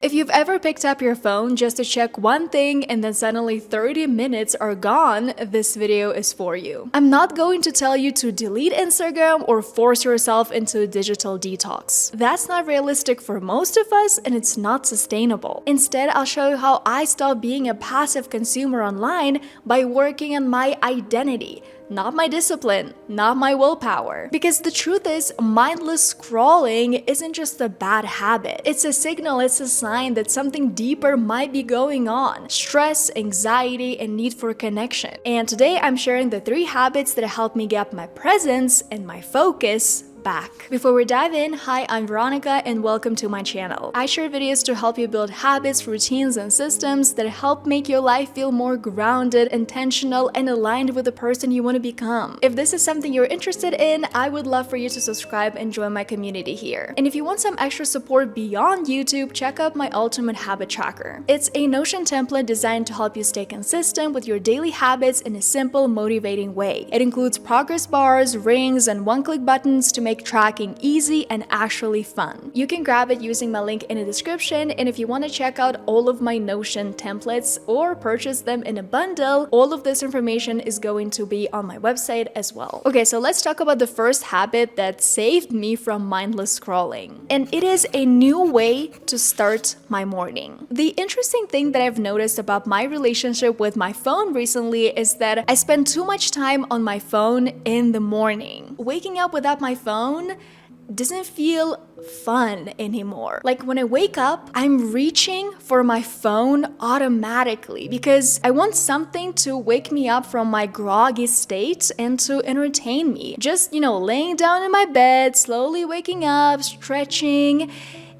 If you've ever picked up your phone just to check one thing and then suddenly 30 minutes are gone, this video is for you. I'm not going to tell you to delete Instagram or force yourself into a digital detox. That's not realistic for most of us and it's not sustainable. Instead, I'll show you how I stopped being a passive consumer online by working on my identity. Not my discipline, not my willpower. Because the truth is, mindless scrolling isn't just a bad habit. It's a signal, it's a sign that something deeper might be going on. Stress, anxiety, and need for connection. And today I'm sharing the 3 habits that help me get my presence and my focus back. Before we dive in, hi, I'm Veronika and welcome to my channel. I share videos to help you build habits, routines, and systems that help make your life feel more grounded, intentional, and aligned with the person you want to become. If this is something you're interested in, I would love for you to subscribe and join my community here. And if you want some extra support beyond YouTube, check out my Ultimate Habit Tracker. It's a Notion template designed to help you stay consistent with your daily habits in a simple, motivating way. It includes progress bars, rings, and one-click buttons to make tracking easy and actually fun. You can grab it using my link in the description, and if you want to check out all of my Notion templates or purchase them in a bundle, all of this information is going to be on my website as well. Okay, so let's talk about the first habit that saved me from mindless scrolling. And it is a new way to start my morning. The interesting thing that I've noticed about my relationship with my phone recently is that I spend too much time on my phone in the morning. Waking up without my phone doesn't feel fun anymore. Like when I wake up, I'm reaching for my phone automatically because I want something to wake me up from my groggy state and to entertain me. Just, laying down in my bed, slowly waking up, stretching.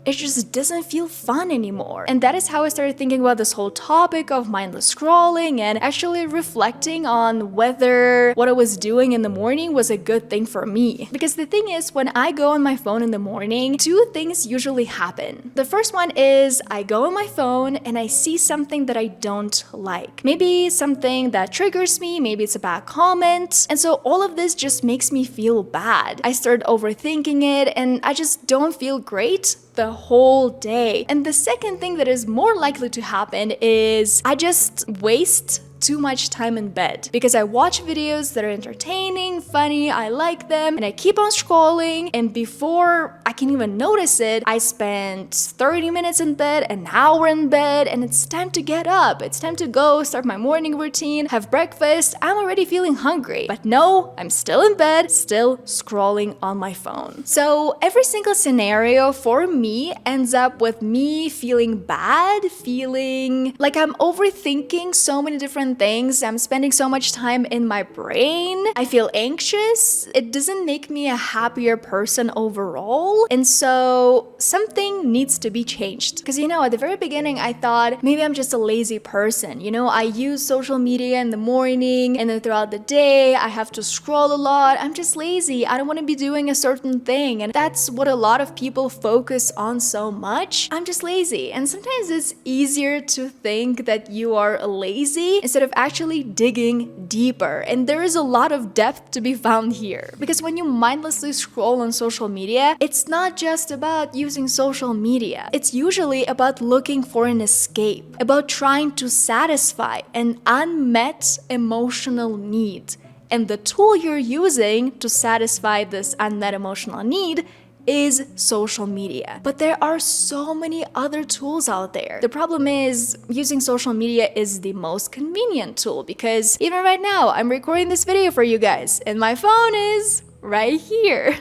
It just doesn't feel fun anymore. And that is how I started thinking about this whole topic of mindless scrolling and actually reflecting on whether what I was doing in the morning was a good thing for me. Because the thing is, when I go on my phone in the morning, 2 things usually happen. The first one is I go on my phone and I see something that I don't like. Maybe something that triggers me, maybe it's a bad comment. And so all of this just makes me feel bad. I start overthinking it and I just don't feel great the whole day. And the second thing that is more likely to happen is I just waste too much time in bed because I watch videos that are entertaining, funny, I like them, and I keep on scrolling, and before I can even notice it, I spent 30 minutes in bed, an hour in bed, and it's time to get up. It's time to go start my morning routine, have breakfast. I'm already feeling hungry, but no, I'm still in bed, still scrolling on my phone. So every single scenario for me ends up with me feeling bad, feeling like I'm overthinking so many different things. I'm spending so much time in my brain. I feel anxious. It doesn't make me a happier person overall. And so something needs to be changed. Because, at the very beginning, I thought maybe I'm just a lazy person. I use social media in the morning and then throughout the day, I have to scroll a lot. I'm just lazy. I don't want to be doing a certain thing. And that's what a lot of people focus on so much. I'm just lazy. And sometimes it's easier to think that you are lazy instead of actually digging deeper. And there is a lot of depth to be found here. Because when you mindlessly scroll on social media, it's not just about using social media. It's usually about looking for an escape, about trying to satisfy an unmet emotional need. And the tool you're using to satisfy this unmet emotional need is social media. But there are so many other tools out there. The problem is using social media is the most convenient tool because even right now I'm recording this video for you guys and my phone is right here.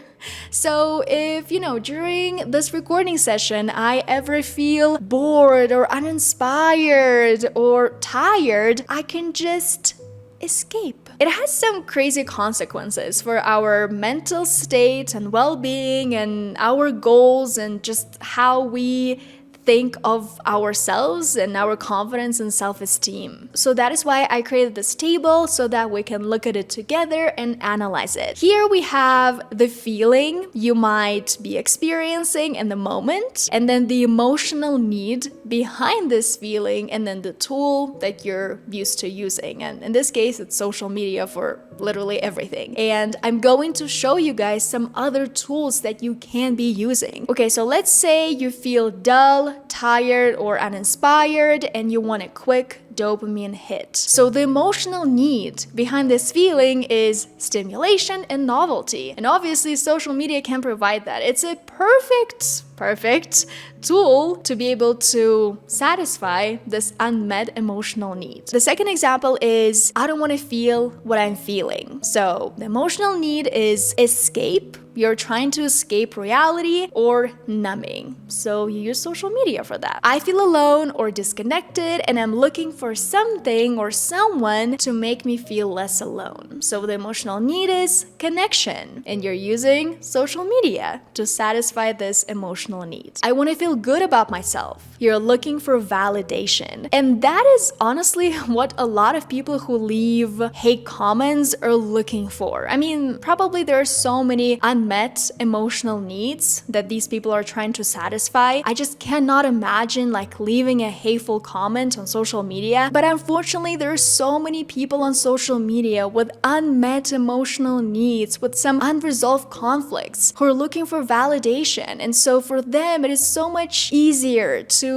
So if, during this recording session, I ever feel bored or uninspired or tired, I can just escape. It has some crazy consequences for our mental state and well-being and our goals and just how we think of ourselves and our confidence and self-esteem. So that is why I created this table so that we can look at it together and analyze it. Here we have the feeling you might be experiencing in the moment, and then the emotional need behind this feeling, and then the tool that you're used to using. And in this case, it's social media for literally everything. And I'm going to show you guys some other tools that you can be using. Okay, so let's say you feel dull, tired, or uninspired, and you want a quick dopamine hit. So the emotional need behind this feeling is stimulation and novelty. And obviously social media can provide that. It's a perfect tool to be able to satisfy this unmet emotional need. The second example is I don't want to feel what I'm feeling. So the emotional need is escape. You're trying to escape reality, or numbing. So you use social media for that. I feel alone or disconnected and I'm looking for something or someone to make me feel less alone. So the emotional need is connection, and you're using social media to satisfy this emotional need. I want to feel good about myself. You're looking for validation. And that is honestly what a lot of people who leave hate comments are looking for. I mean, probably there are so many unmet emotional needs that these people are trying to satisfy. I just cannot imagine like leaving a hateful comment on social media. But unfortunately, there are so many people on social media with unmet emotional needs, with some unresolved conflicts, who are looking for validation. And so for them, it is so much easier to,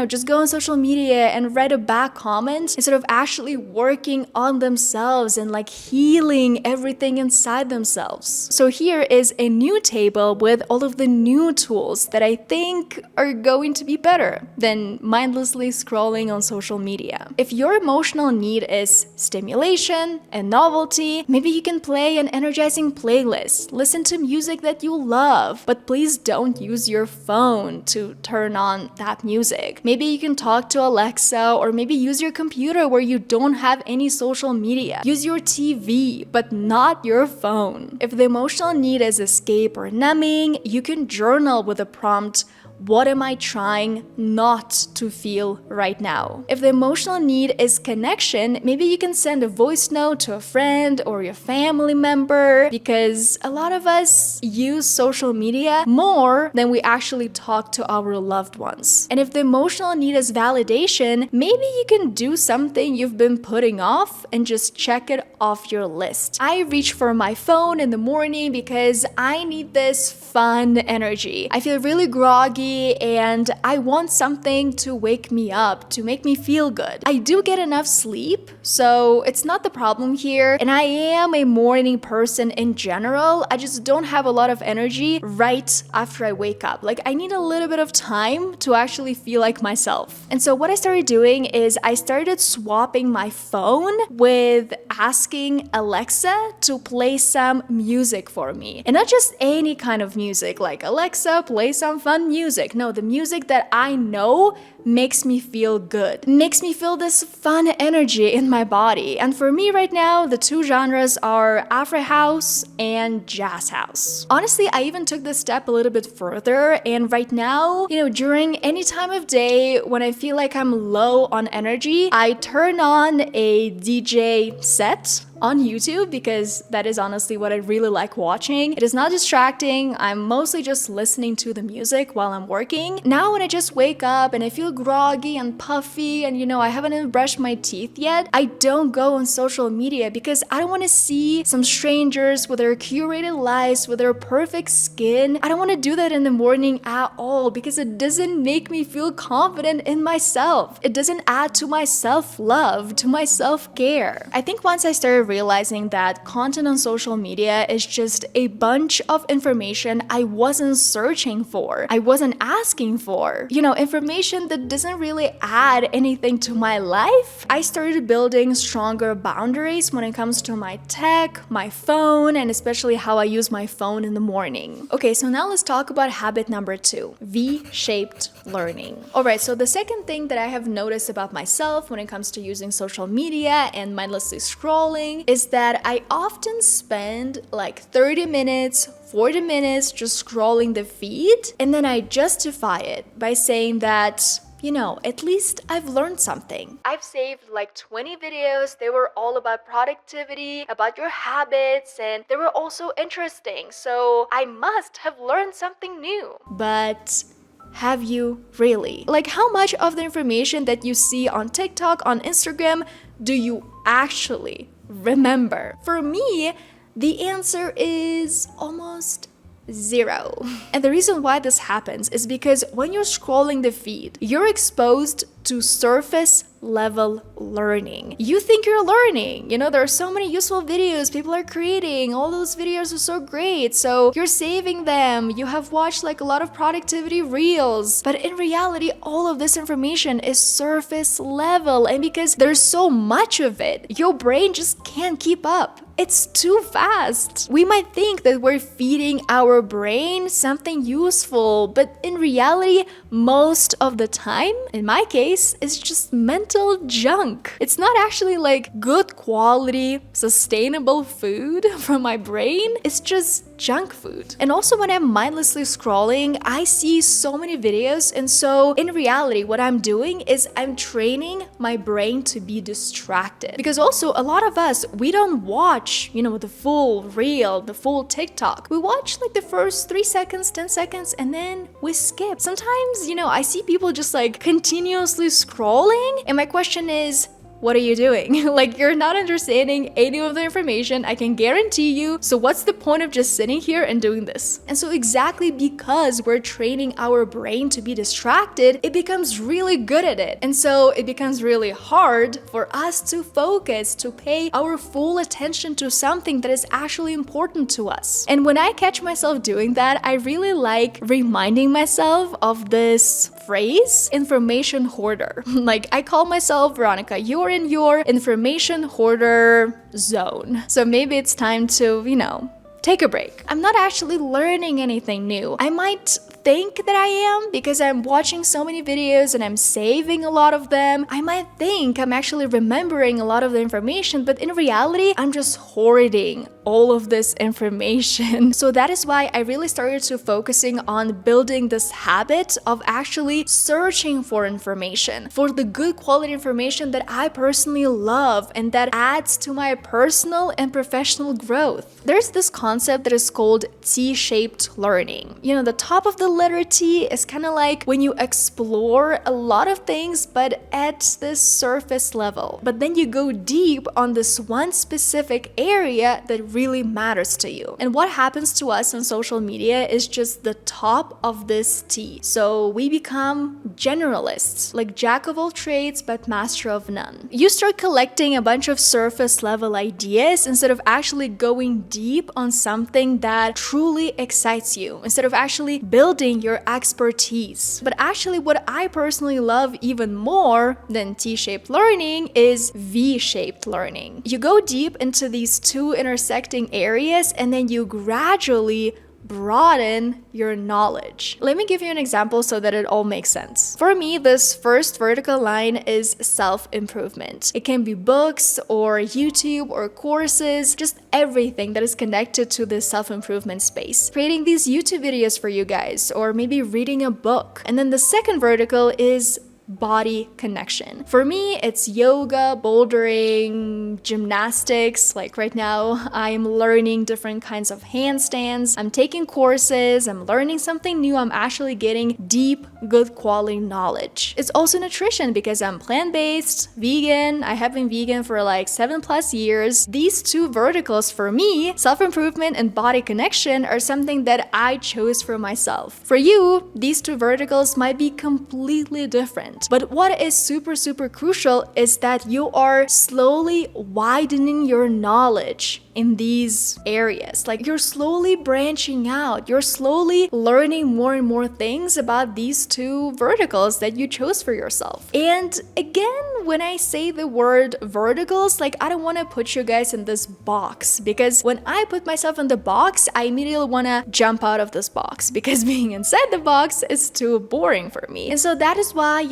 just go on social media and write a bad comment instead of actually working on themselves and like healing everything inside themselves. So here is a new table with all of the new tools that I think are going to be better than mindlessly scrolling on social media. If your emotional need is stimulation and novelty, maybe you can play an energizing playlist, listen to music that you love, but please don't use your phone to turn on that music. Maybe you can talk to Alexa, or maybe use your computer where you don't have any social media. Use your TV, but not your phone. If the emotional need is escape or numbing, you can journal with a prompt, what am I trying not to feel right now? If the emotional need is connection, maybe you can send a voice note to a friend or your family member, because a lot of us use social media more than we actually talk to our loved ones. And if the emotional need is validation, maybe you can do something you've been putting off and just check it off your list. I reach for my phone in the morning because I need this fun energy. I feel really groggy and I want something to wake me up, to make me feel good. I do get enough sleep, so it's not the problem here. And I am a morning person in general. I just don't have a lot of energy right after I wake up. Like, I need a little bit of time to actually feel like myself. And so what I started doing is I started swapping my phone with asking Alexa to play some music for me. And not just any kind of music, like Alexa, play some fun music. No, the music that I know makes me feel good, makes me feel this fun energy in my body. And for me right now, the two genres are Afro House and Jazz House. Honestly, I even took this step a little bit further, and right now, during any time of day when I feel like I'm low on energy, I turn on a DJ set on YouTube, because that is honestly what I really like watching. It is not distracting. I'm mostly just listening to the music while I'm working. Now when I just wake up and I feel groggy and puffy and I haven't even brushed my teeth yet, I don't go on social media because I don't want to see some strangers with their curated lives, with their perfect skin. I don't want to do that in the morning at all, because it doesn't make me feel confident in myself. It doesn't add to my self-love, to my self-care. I think once I started realizing that content on social media is just a bunch of information I wasn't searching for, I wasn't asking for, information that doesn't really add anything to my life, I started building stronger boundaries when it comes to my tech, my phone, and especially how I use my phone in the morning. Okay, so now let's talk about habit number 2, V-shaped learning. Alright, so the second thing that I have noticed about myself when it comes to using social media and mindlessly scrolling is that I often spend like 30 minutes, 40 minutes just scrolling the feed, and then I justify it by saying that, at least I've learned something. I've saved like 20 videos. They were all about productivity, about your habits, and they were also interesting. So I must have learned something new. But have you really? Like, how much of the information that you see on TikTok, on Instagram, do you actually remember? For me, the answer is almost 0. And the reason why this happens is because when you're scrolling the feed, you're exposed to surface level learning. You think you're learning. There are so many useful videos people are creating. All those videos are so great. So you're saving them. You have watched like a lot of productivity reels. But in reality, all of this information is surface level. And because there's so much of it, your brain just can't keep up. It's too fast. We might think that we're feeding our brain something useful, but in reality, most of the time, in my case, it's just mental junk. It's not actually like good quality, sustainable food from my brain. It's just junk food. And also when I'm mindlessly scrolling, I see so many videos, and so in reality, what I'm doing is I'm training my brain to be distracted. Because also a lot of us, we don't watch, the full reel, the full TikTok. We watch like the first 3 seconds, 10 seconds, and then we skip. Sometimes, I see people just like continuously scrolling, and my question is, what are you doing? Like, you're not understanding any of the information, I can guarantee you. So what's the point of just sitting here and doing this? And so exactly because we're training our brain to be distracted, it becomes really good at it. And so it becomes really hard for us to focus, to pay our full attention to something that is actually important to us. And when I catch myself doing that, I really like reminding myself of this phrase, information hoarder. Like, I call myself Veronika, you're in your information hoarder zone. So maybe it's time to, take a break. I'm not actually learning anything new. I might think that I am because I'm watching so many videos and I'm saving a lot of them. I might think I'm actually remembering a lot of the information, but in reality, I'm just hoarding all of this information. So that is why I really started to focusing on building this habit of actually searching for information, for the good quality information that I personally love and that adds to my personal and professional growth. There's this concept that is called T-shaped learning. The top of the letter T is kind of like when you explore a lot of things, but at this surface level. But then you go deep on this one specific area that really matters to you. And what happens to us on social media is just the top of this T. So we become generalists, like jack of all trades, but master of none. You start collecting a bunch of surface level ideas instead of actually going deep on something that truly excites you, instead of actually building your expertise. But actually, what I personally love even more than T-shaped learning is V-shaped learning. You go deep into these two intersecting areas and then you gradually broaden your knowledge. Let me give you an example so that it all makes sense. For me, this first vertical line is self-improvement. It can be books or YouTube or courses, just everything that is connected to this self-improvement space. Creating these YouTube videos for you guys, or maybe reading a book. And then the second vertical is body connection. For me, it's yoga, bouldering, gymnastics. Like right now, I'm learning different kinds of handstands. I'm taking courses. I'm learning something new. I'm actually getting deep, good quality knowledge. It's also nutrition because I'm plant-based, vegan. I have been vegan for like 7+ years. These two verticals for me, self-improvement and body connection, are something that I chose for myself. For you, these two verticals might be completely different. But what is super crucial is that you are slowly widening your knowledge in these areas. Like, you're slowly branching out. You're slowly learning more and more things about these two verticals that you chose for yourself. And again, when I say the word verticals, like, I don't want to put you guys in this box, because when I put myself in the box, I immediately want to jump out of this box because being inside the box is too boring for me. And so that is why,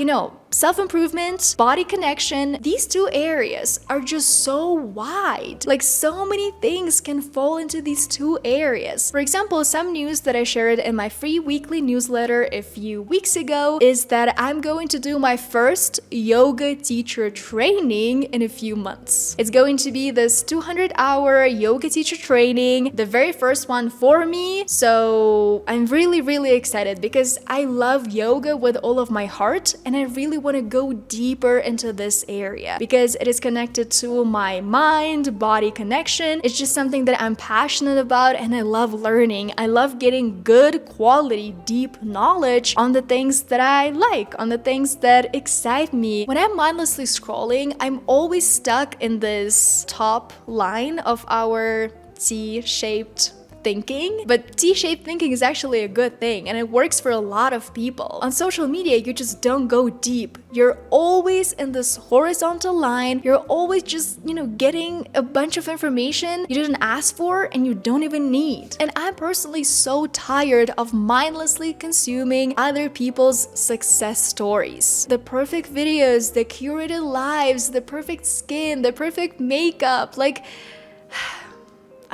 self-improvement, body connection, these two areas are just so wide. Like, so many things can fall into these two areas. For example, some news that I shared in my free weekly newsletter a few weeks ago is that I'm going to do my first yoga teacher training in a few months. It's going to be this 200-hour yoga teacher training, the very first one for me. So I'm really excited because I love yoga with all of my heart, and I really want to go deeper into this area because it is connected to my mind-body connection. It's just something that I'm passionate about and I love learning. I love getting good quality, deep knowledge on the things that I like, on the things that excite me. When I'm mindlessly scrolling, I'm always stuck in this top line of our T-shaped thinking, but T-shaped thinking is actually a good thing and it works for a lot of people. On social media, you just don't go deep. You're always in this horizontal line. You're always just, getting a bunch of information you didn't ask for and you don't even need. And I'm personally so tired of mindlessly consuming other people's success stories. The perfect videos, the curated lives, the perfect skin, the perfect makeup,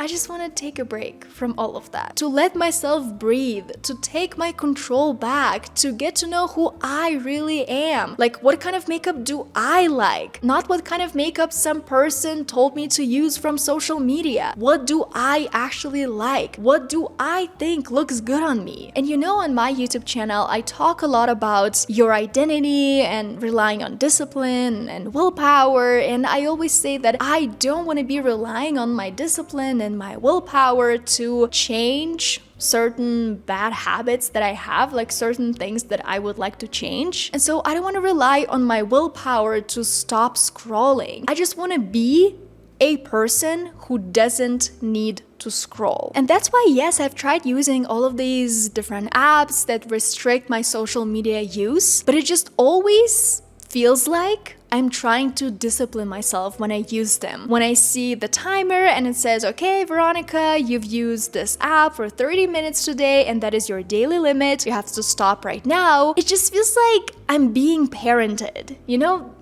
I just want to take a break from all of that. To let myself breathe, to take my control back, to get to know who I really am. What kind of makeup do I like? Not what kind of makeup some person told me to use from social media. What do I actually like? What do I think looks good on me? And on my YouTube channel, I talk a lot about your identity and relying on discipline and willpower. And I always say that I don't want to be relying on my discipline and my willpower to change certain bad habits that I have, certain things that I would like to change. And so I don't want to rely on my willpower to stop scrolling. I just want to be a person who doesn't need to scroll. And that's why, yes, I've tried using all of these different apps that restrict my social media use, but it just always feels like I'm trying to discipline myself when I use them. When I see the timer and it says, okay, Veronika, you've used this app for 30 minutes today and that is your daily limit, you have to stop right now, it just feels like I'm being parented.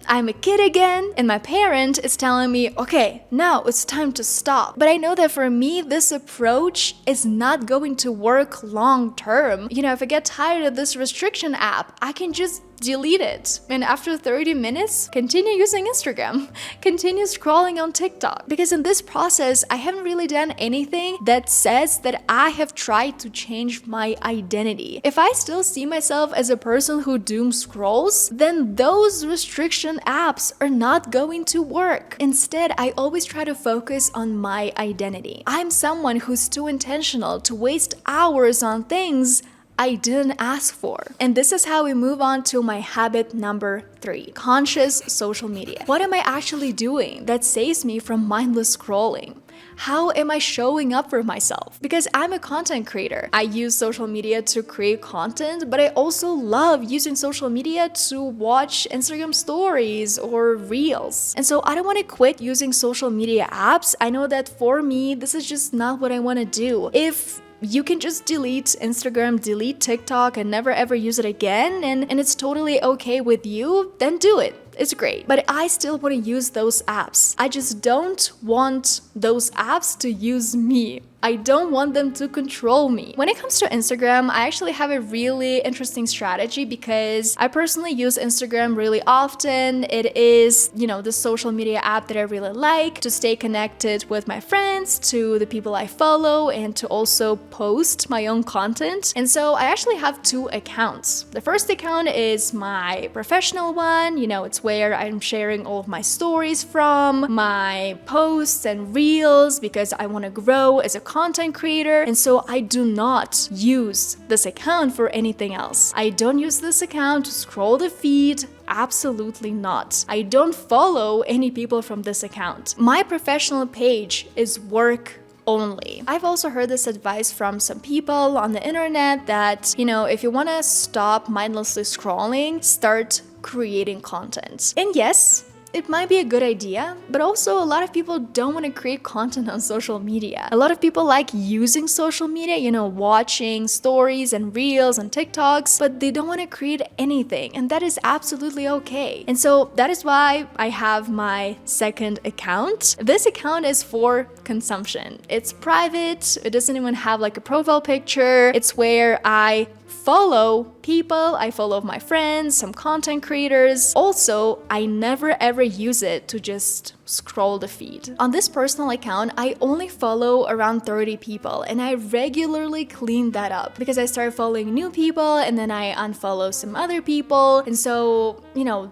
I'm a kid again and my parent is telling me, okay, now it's time to stop. But I know that for me, this approach is not going to work long term. If I get tired of this restriction app, I can just delete it. And after 30 minutes, continue using Instagram, continue scrolling on TikTok. Because in this process, I haven't really done anything that says that I have tried to change my identity. If I still see myself as a person who doom scrolls, then those restriction apps are not going to work. Instead, I always try to focus on my identity. I'm someone who's too intentional to waste hours on things I didn't ask for. And this is how we move on to my habit number 3, conscious social media. What am I actually doing that saves me from mindless scrolling? How am I showing up for myself? Because I'm a content creator. I use social media to create content, but I also love using social media to watch Instagram stories or reels. And so I don't want to quit using social media apps. I know that for me, this is just not what I want to do. If you can just delete Instagram, delete TikTok, and never ever use it again, and it's totally okay with you, then do it. It's great. But I still want to use those apps. I just don't want those apps to use me. I don't want them to control me. When it comes to Instagram, I actually have a really interesting strategy because I personally use Instagram really often. It is, the social media app that I really like to stay connected with my friends, to the people I follow, and to also post my own content. And so I actually have 2 accounts. The first account is my professional one. It's where I'm sharing all of my stories from, my posts and reels, because I want to grow as a content creator. And so I do not use this account for anything else. I don't use this account to scroll the feed. Absolutely not. I don't follow any people from this account. My professional page is work only. I've also heard this advice from some people on the internet that, if you want to stop mindlessly scrolling, start creating content. And yes, it might be a good idea, but also a lot of people don't want to create content on social media. A lot of people like using social media, watching stories and reels and TikToks, but they don't want to create anything, and that is absolutely okay. And so that is why I have my second account. This account is for consumption. It's private, it doesn't even have like a profile picture. It's where I follow people, I follow my friends, some content creators. Also, I never ever use it to just scroll the feed. On this personal account, I only follow around 30 people, and I regularly clean that up because I start following new people and then I unfollow some other people. And so,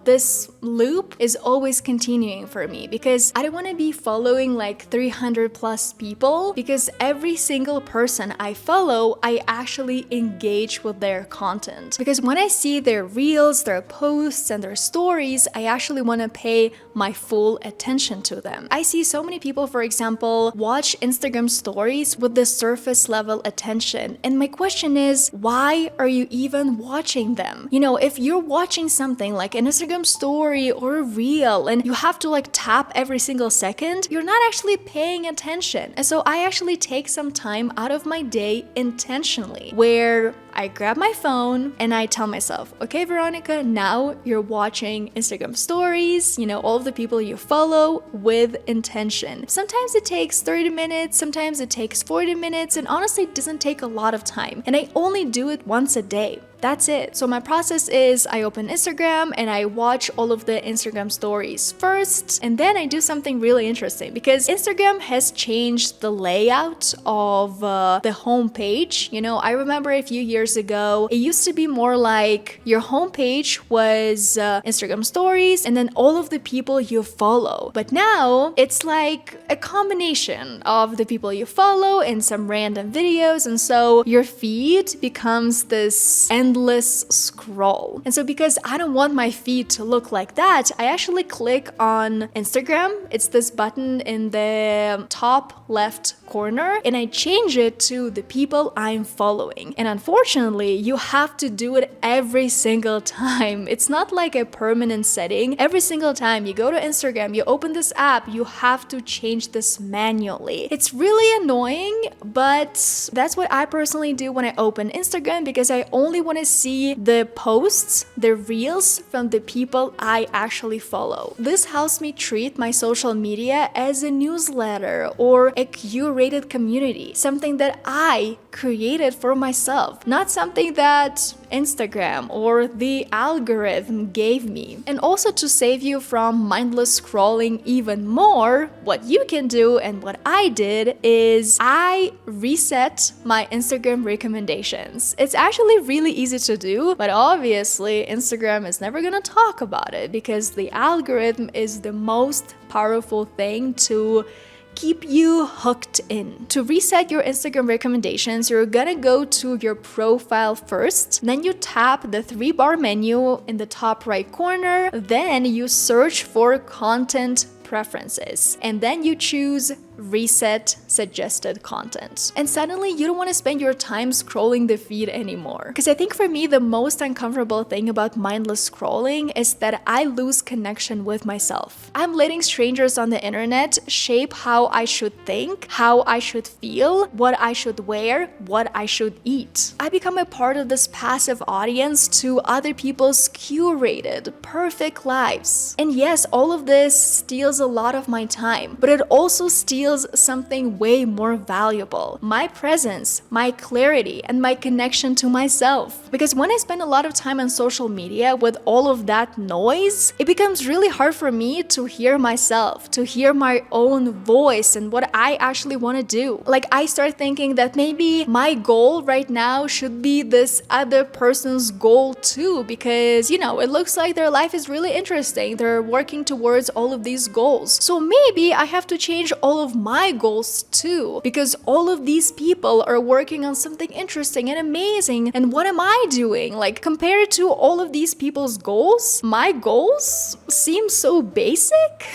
this loop is always continuing for me because I don't want to be following like 300 plus people, because every single person I follow, I actually engage with their content. Because when I see their reels, their posts, and their stories, I actually want to pay my full attention to them. I see so many people, for example, watch Instagram stories with the surface level attention. And my question is, why are you even watching them? If you're watching something like an Instagram story or a reel and you have to like tap every single second, you're not actually paying attention. And so I actually take some time out of my day intentionally where I grab my phone and I tell myself, okay, Veronika, now you're watching Instagram stories, all of the people you follow with intention. Sometimes it takes 30 minutes, sometimes it takes 40 minutes, and honestly, it doesn't take a lot of time. And I only do it once a day. That's it. So my process is I open Instagram and I watch all of the Instagram stories first, and then I do something really interesting because Instagram has changed the layout of the homepage. I remember a few years ago, it used to be more like your homepage was Instagram stories and then all of the people you follow. But now it's like a combination of the people you follow and some random videos, and so your feed becomes this endless scroll. And so because I don't want my feed to look like that, I actually click on Instagram. It's this button in the top left corner, and I change it to the people I'm following. And unfortunately, you have to do it every single time. It's not like a permanent setting. Every single time you go to Instagram, you open this app, you have to change this manually. It's really annoying, but that's what I personally do when I open Instagram, because I only want to see the posts, the reels from the people I actually follow. This helps me treat my social media as a newsletter or a curated community, something that I created for myself, not something that Instagram or the algorithm gave me. And also, to save you from mindless scrolling even more, what you can do and what I did is I reset my Instagram recommendations. It's actually really easy to do, but obviously Instagram is never gonna talk about it because the algorithm is the most powerful thing to keep you hooked in. To reset your Instagram recommendations, you're gonna go to your profile first, then you tap the 3-bar menu in the top right corner, then you search for content preferences, and then you choose reset suggested content. And suddenly you don't want to spend your time scrolling the feed anymore. Because I think for me, the most uncomfortable thing about mindless scrolling is that I lose connection with myself. I'm letting strangers on the internet shape how I should think, how I should feel, what I should wear, what I should eat. I become a part of this passive audience to other people's curated, perfect lives. And yes, all of this steals a lot of my time, but it also steals something way more valuable: my presence, my clarity, and my connection to myself. Because when I spend a lot of time on social media with all of that noise, it becomes really hard for me to hear myself, to hear my own voice and what I actually want to do. Like, I start thinking that maybe my goal right now should be this other person's goal too, because, it looks like their life is really interesting. They're working towards all of these goals. So maybe I have to change all of my goals too, because all of these people are working on something interesting and amazing. And what am I doing? Like, compared to all of these people's goals, my goals seem so basic.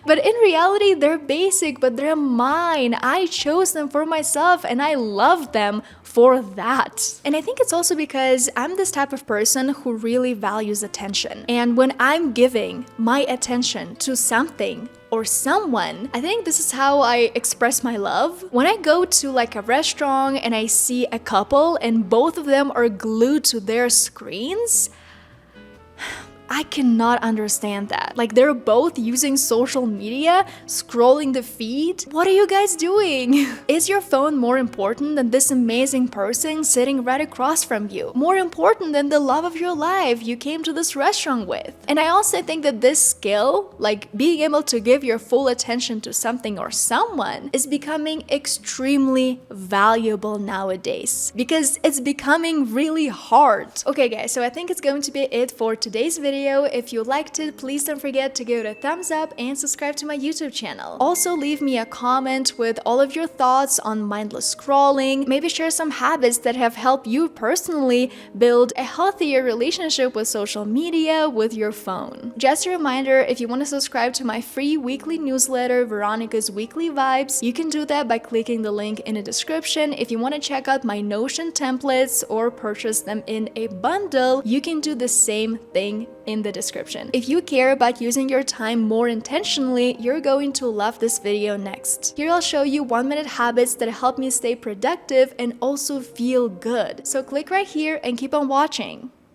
But in reality, they're basic, but they're mine. I chose them for myself and I love them for that. And I think it's also because I'm this type of person who really values attention. And when I'm giving my attention to something or someone, I think this is how I express my love. When I go to like a restaurant and I see a couple and both of them are glued to their screens, I cannot understand that. Like, they're both using social media, scrolling the feed. What are you guys doing? Is your phone more important than this amazing person sitting right across from you? More important than the love of your life you came to this restaurant with? And I also think that this skill, like being able to give your full attention to something or someone, is becoming extremely valuable nowadays because it's becoming really hard. Okay guys, so I think it's going to be it for today's video. If you liked it, please don't forget to give it a thumbs up and subscribe to my YouTube channel. Also leave me a comment with all of your thoughts on mindless scrolling. Maybe share some habits that have helped you personally build a healthier relationship with social media with your phone. Just a reminder, if you want to subscribe to my free weekly newsletter, Veronika's Weekly Vibes, you can do that by clicking the link in the description. If you want to check out my Notion templates or purchase them in a bundle, you can do the same thing in the description. If you care about using your time more intentionally, you're going to love this video next. Here I'll show you 1-minute habits that help me stay productive and also feel good. So click right here and keep on watching.